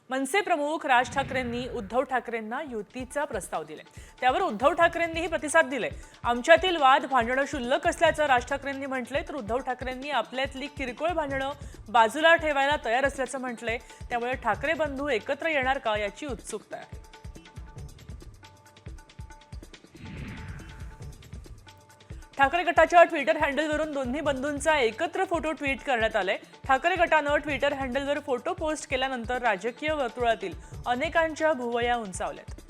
मनसे प्रमुख राज ठाकरेंनी उद्धव ठाकरेंना युतीचा प्रस्ताव दिलाय. त्यावर उद्धव ठाकरेंनीही प्रतिसाद दिलाय. आमच्यातील वाद भांडणं क्षुल्लक असल्याचं राज ठाकरेंनी म्हटलंय, तर उद्धव ठाकरेंनी आपल्यातली किरकोळ भांडणं बाजूला ठेवायला तयार असल्याचं म्हटलंय. त्यामुळे ठाकरे बंधू एकत्र येणार का याची उत्सुकता आहे. ठाकरे गटाच्या ट्विटर हँडलवरून दोन्ही बंधूंचा एकत्र फोटो ट्विट करण्यात आलाय. ठाकरे गटानं ट्विटर हँडलवर फोटो पोस्ट केल्यानंतर राजकीय वर्तुळातील अनेकांच्या भुवया उंचावल्यात.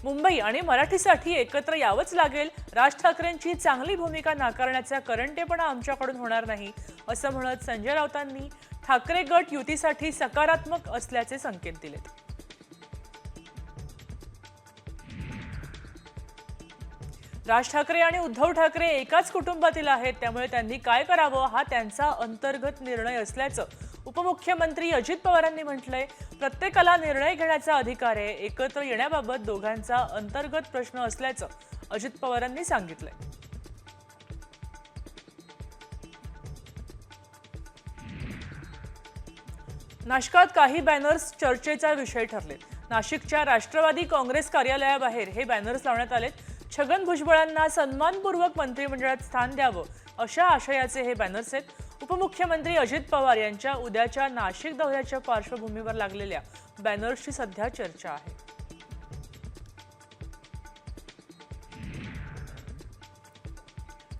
मुंबई आणि मराठीसाठी एकत्र यावंच लागेल. राज ठाकरेंची चांगली भूमिका नाकारण्याचा करंटेपणा आमच्याकडून होणार नाही असं म्हणत संजय राऊतांनी ठाकरे गट युतीसाठी सकारात्मक असल्याचे संकेत दिलेत. राज ठाकरे आणि उद्धव ठाकरे एकाच कुटुंबातील आहेत, त्यामुळे त्यांनी काय करावं हा त्यांचा अंतर्गत निर्णय असल्याचं उपमुख्यमंत्री अजित पवारांनी म्हटलंय. प्रत्येकाला निर्णय घेण्याचा अधिकार आहे. एकत्र येण्याबाबत दोघांचा अंतर्गत प्रश्न असल्याचं अजित पवारांनी सांगितलंय. नाशिकात काही बॅनर्स चर्चेचा विषय ठरले. नाशिकच्या राष्ट्रवादी काँग्रेस कार्यालयाबाहेर हे बॅनर्स लावण्यात आलेत. छगन भुजबळांना सन्मानपूर्वक मंत्रिमंडळात स्थान द्यावं अशा आशयाचे हे बॅनर्स आहेत. उपमुख्यमंत्री अजित पवार यांच्या उद्याच्या नाशिक दौऱ्याच्या पार्श्वभूमीवर लागलेल्या बॅनर्सची सध्या चर्चा आहे.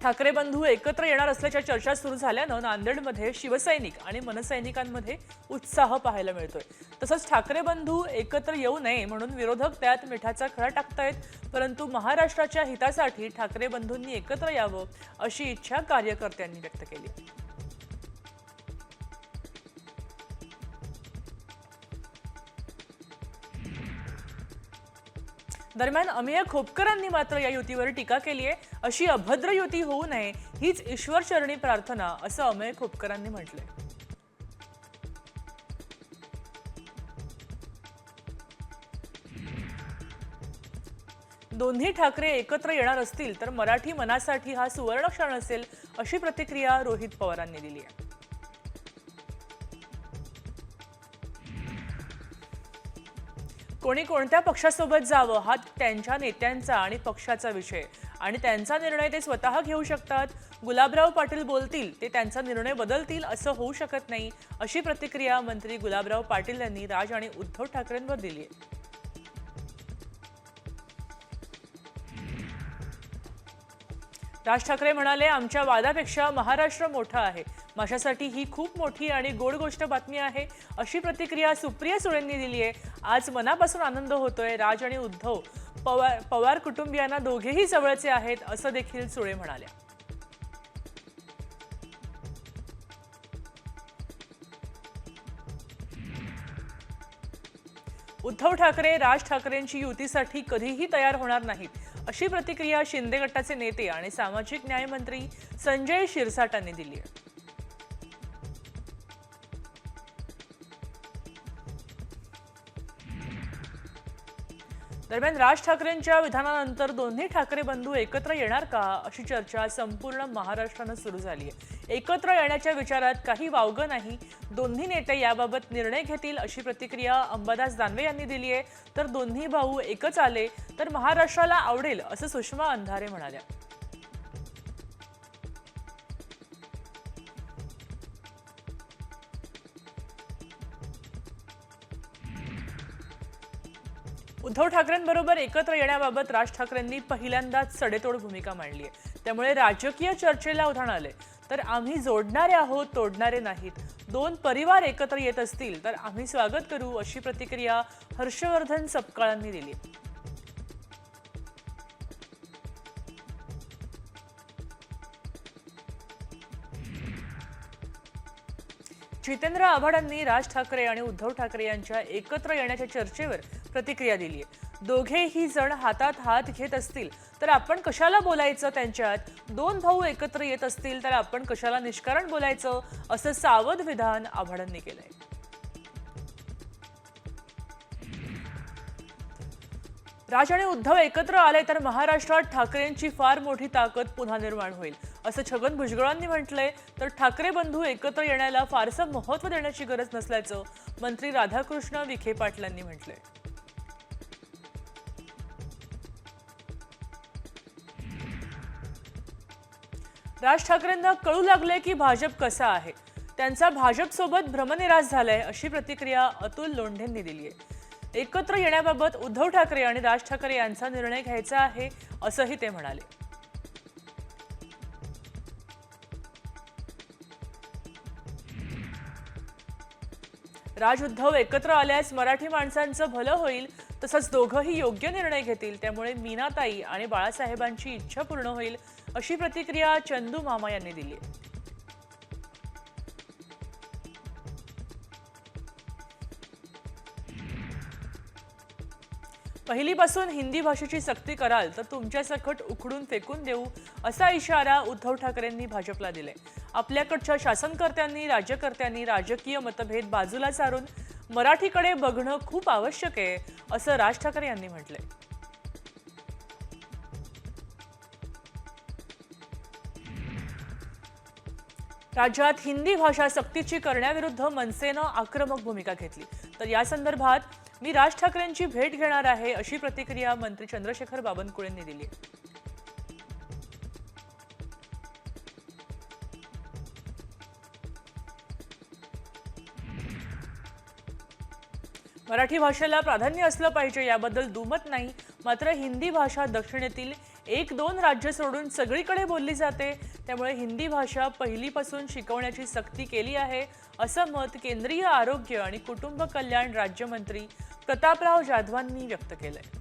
ठाकरे बंधू एकत्र येणार असल्याच्या चर्चा सुरू झाल्यानं नांदेडमध्ये शिवसैनिक आणि मनसैनिकांमध्ये उत्साह पाहायला मिळतोय. तसंच ठाकरे बंधू एकत्र येऊ नये म्हणून विरोधक त्यात मिठाचा खडा टाकतायत. परंतु महाराष्ट्राच्या हितासाठी ठाकरे बंधूंनी एकत्र यावं अशी इच्छा कार्यकर्त्यांनी व्यक्त केली. दरम्यान अमेय खोपकरांनी मात्र या युतीवर टीका केली आहे. अशी अभद्र युती होऊ नये हीच ईश्वरचरणी प्रार्थना असं अमेय खोपकरांनी म्हटलंय. दोन्ही ठाकरे एकत्र येणार असतील तर मराठी मनासाठी हा सुवर्ण क्षण असेल अशी प्रतिक्रिया रोहित पवारांनी दिली आहे. कोणी कोणत्या पक्षासोबत जावं हा त्यांच्या नेत्यांचा आणि पक्षाचा विषय आणि त्यांचा निर्णय ते स्वतः घेऊ शकतात. गुलाबराव पाटील बोलतील ते त्यांचा निर्णय बदलतील असं होऊ शकत नाही अशी प्रतिक्रिया मंत्री गुलाबराव पाटील यांनी राज आणि उद्धव ठाकरेंवर दिली आहे. राज ठाकरे म्हणाले, आमच्या वादापेक्षा महाराष्ट्र मोठा आहे. माझ्यासाठी ही खूप मोठी आणि गोड गोष्ट बातमी आहे अशी प्रतिक्रिया सुप्रिया सुळेंनी दिली आहे. आज मनापासून आनंद होतोय. राज आणि उद्धव पवार कुटुंबियांना दोघेही जवळचे आहेत असं देखील सुळे म्हणाल्या. उद्धव ठाकरे राज ठाकरेंची युतीसाठी कधीही तयार होणार नाहीत अशी प्रतिक्रिया शिंदे गटाचे नेते आणि सामाजिक न्याय मंत्री संजय शिरसाटांनी दिली आहे. दरम्यान राज ठाकरेंच्या विधानानंतर दोन्ही ठाकरे बंधू एकत्र येणार का अशी चर्चा संपूर्ण महाराष्ट्रानं सुरू झाली आहे. एकत्र येण्याच्या विचारात काही वावगं नाही. दोन्ही नेते याबाबत निर्णय घेतील अशी प्रतिक्रिया अंबादास दानवे यांनी दिली आहे. तर दोन्ही भाऊ एकच आले तर महाराष्ट्राला आवडेल असं सुषमा अंधारे म्हणाल्या. उद्धव ठाकरेंबरोबर एकत्र येण्याबाबत राज ठाकरेंनी पहिल्यांदाच सडेतोड भूमिका मांडली आहे. त्यामुळे राजकीय चर्चेला उधाण आले. तर आम्ही जोडणारे आहोत, तोडणारे नाहीत. दोन परिवार एकत्र येत असतील तर आम्ही स्वागत करू अशी प्रतिक्रिया हर्षवर्धन सपकाळांनी दिली. जितेंद्र आव्हाडांनी राज ठाकरे आणि उद्धव ठाकरे यांच्या एकत्र येण्याच्या चर्चेवर प्रतिक्रिया दिली आहे. दोघेही जण हातात हात घेत असतील तर आपण कशाला बोलायचं त्यांच्यात. दोन भाऊ एकत्र येत असतील तर आपण कशाला निष्कारण बोलायचं असं सावध विधान आव्हाडांनी केलंय. राज आणि उद्धव एकत्र आले तर महाराष्ट्रात ठाकरेंची फार मोठी ताकद पुन्हा निर्माण होईल असं छगन भुजबळांनी म्हटलंय. तर ठाकरे बंधू एकत्र येण्याला फारसं महत्त्व देण्याची गरज नसल्याचं मंत्री राधाकृष्ण विखे पाटलांनी म्हटलंय. राज ठाकरेंना कळू लागले की भाजप कसा आहे. त्यांचा भाजपसोबत भ्रमनिरास झालाय अशी प्रतिक्रिया अतुल लोंढेंनी दिली आहे. एकत्र येण्याबाबत उद्धव ठाकरे आणि राज ठाकरे यांचा निर्णय घ्यायचा आहे असंही ते म्हणाले. राज उद्धव एकत्र आल्यास मराठी माणसांचं भलं होईल, तसंच दोघंही योग्य निर्णय घेतील. त्यामुळे मीनाताई आणि बाळासाहेबांची इच्छा पूर्ण होईल अशी प्रतिक्रिया चंदू मामा यांनी दिली आहे. पहिलीपासून हिंदी भाषेची सक्ती कराल तर तुमच्या सकट उखडून फेकून देऊ असा इशारा उद्धव ठाकरेंनी भाजपला दिलाय. आपल्याकडच्या शासनकर्त्यांनी राज्यकर्त्यांनी राजकीय मतभेद बाजूला सारून मराठीकडे बघणं खूप आवश्यक आहे असं राज ठाकरे यांनी म्हटलंय. राज्यात हिंदी भाषा सक्तीची करण्याविरुद्ध मनसेनं आक्रमक भूमिका घेतली. तर या संदर्भात मी राज ठाकरेंची भेट घेणार आहे अशी प्रतिक्रिया मंत्री चंद्रशेखर बावनकुळेंनी दिली. मराठी भाषेला प्राधान्य असलं पाहिजे याबद्दल दुमत नाही. मात्र हिंदी भाषा दक्षिणेतील 1-2 राज्य सोडून सगळीकडे बोलली जाते. त्यामुळे हिंदी भाषा पहिलीपासून शिकवण्याची सक्ती केली आहे असं मत केंद्रीय आरोग्य आणि कुटुंब कल्याण राज्यमंत्री प्रतापराव जाधवांनी व्यक्त केलंय.